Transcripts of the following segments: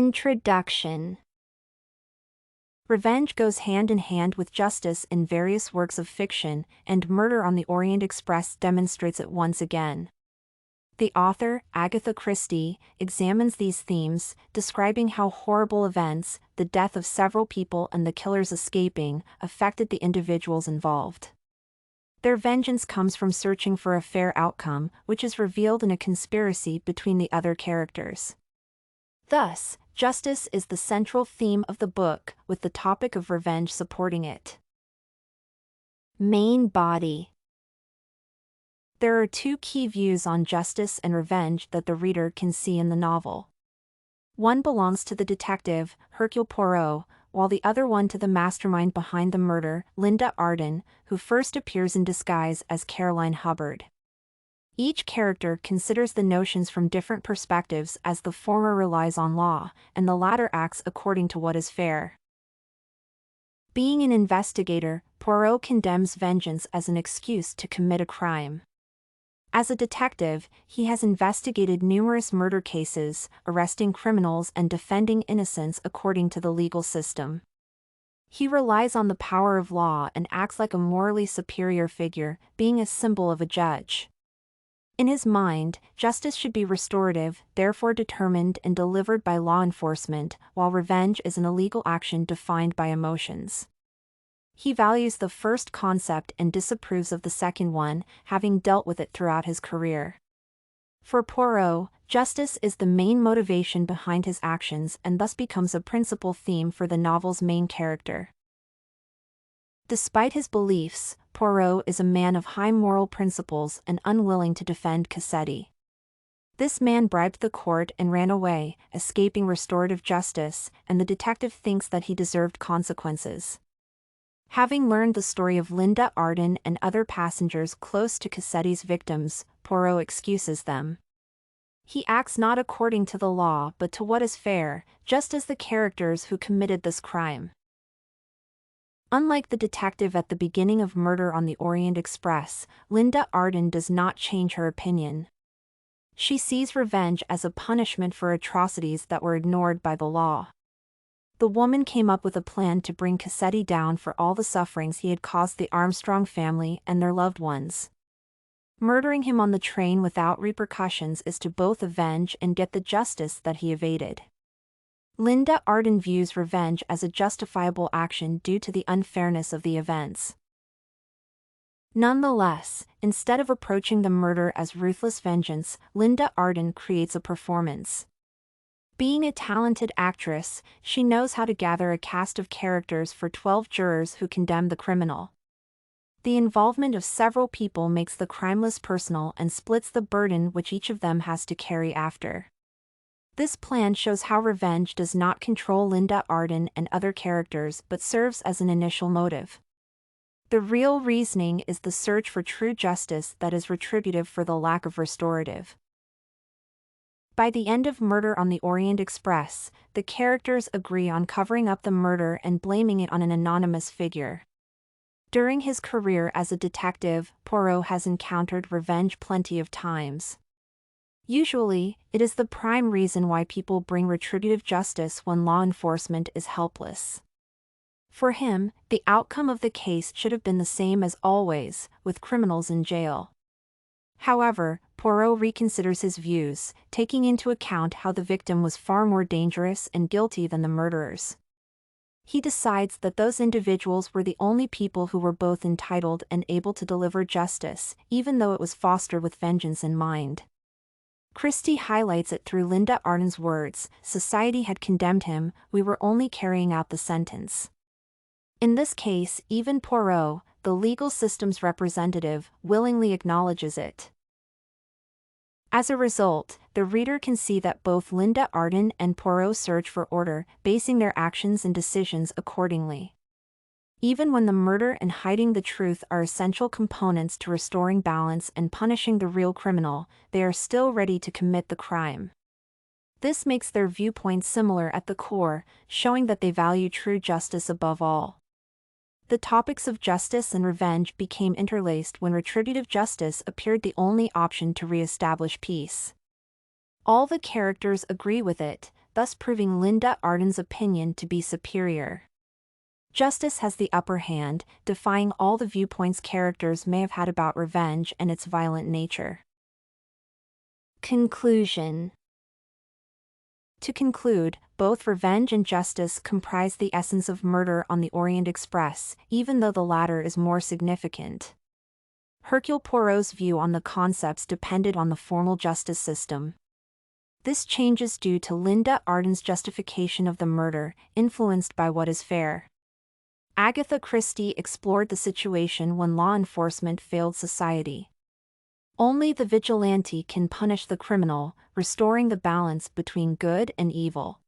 Introduction. Revenge goes hand in hand with justice in various works of fiction, and Murder on the Orient Express demonstrates it once again. The author, Agatha Christie, examines these themes, describing how horrible events, the death of several people and the killers escaping, affected the individuals involved. Their vengeance comes from searching for a fair outcome, which is revealed in a conspiracy between the other characters. Thus, justice is the central theme of the book, with the topic of revenge supporting it. Main body. There are two key views on justice and revenge that the reader can see in the novel. One belongs to the detective, Hercule Poirot, while the other one to the mastermind behind the murder, Linda Arden, who first appears in disguise as Caroline Hubbard. Each character considers the notions from different perspectives, as the former relies on law, and the latter acts according to what is fair. Being an investigator, Poirot condemns vengeance as an excuse to commit a crime. As a detective, he has investigated numerous murder cases, arresting criminals and defending innocents according to the legal system. He relies on the power of law and acts like a morally superior figure, being a symbol of a judge. In his mind, justice should be restorative, therefore determined and delivered by law enforcement, while revenge is an illegal action defined by emotions. He values the first concept and disapproves of the second one, having dealt with it throughout his career. For Poirot, justice is the main motivation behind his actions and thus becomes a principal theme for the novel's main character. Despite his beliefs, Poirot is a man of high moral principles and unwilling to defend Cassetti. This man bribed the court and ran away, escaping restorative justice, and the detective thinks that he deserved consequences. Having learned the story of Linda Arden and other passengers close to Cassetti's victims, Poirot excuses them. He acts not according to the law but to what is fair, just as the characters who committed this crime. Unlike the detective at the beginning of Murder on the Orient Express, Linda Arden does not change her opinion. She sees revenge as a punishment for atrocities that were ignored by the law. The woman came up with a plan to bring Cassetti down for all the sufferings he had caused the Armstrong family and their loved ones. Murdering him on the train without repercussions is to both avenge and get the justice that he evaded. Linda Arden views revenge as a justifiable action due to the unfairness of the events. Nonetheless, instead of approaching the murder as ruthless vengeance, Linda Arden creates a performance. Being a talented actress, she knows how to gather a cast of characters for 12 jurors who condemn the criminal. The involvement of several people makes the crime less personal and splits the burden which each of them has to carry after. This plan shows how revenge does not control Linda Arden and other characters but serves as an initial motive. The real reasoning is the search for true justice that is retributive for the lack of restorative. By the end of Murder on the Orient Express, the characters agree on covering up the murder and blaming it on an anonymous figure. During his career as a detective, Poirot has encountered revenge plenty of times. Usually, it is the prime reason why people bring retributive justice when law enforcement is helpless. For him, the outcome of the case should have been the same as always, with criminals in jail. However, Poirot reconsiders his views, taking into account how the victim was far more dangerous and guilty than the murderers. He decides that those individuals were the only people who were both entitled and able to deliver justice, even though it was fostered with vengeance in mind. Christie highlights it through Linda Arden's words, "Society had condemned him, we were only carrying out the sentence." In this case, even Poirot, the legal system's representative, willingly acknowledges it. As a result, the reader can see that both Linda Arden and Poirot search for order, basing their actions and decisions accordingly. Even when the murder and hiding the truth are essential components to restoring balance and punishing the real criminal, they are still ready to commit the crime. This makes their viewpoints similar at the core, showing that they value true justice above all. The topics of justice and revenge became interlaced when retributive justice appeared the only option to re-establish peace. All the characters agree with it, thus proving Linda Arden's opinion to be superior. Justice has the upper hand, defying all the viewpoints characters may have had about revenge and its violent nature. Conclusion. To conclude, both revenge and justice comprise the essence of Murder on the Orient Express, even though the latter is more significant. Hercule Poirot's view on the concepts depended on the formal justice system. This change is due to Linda Arden's justification of the murder, influenced by what is fair. Agatha Christie explored the situation when law enforcement failed society. Only the vigilante can punish the criminal, restoring the balance between good and evil.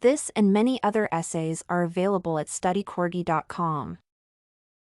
This and many other essays are available at studycorgi.com.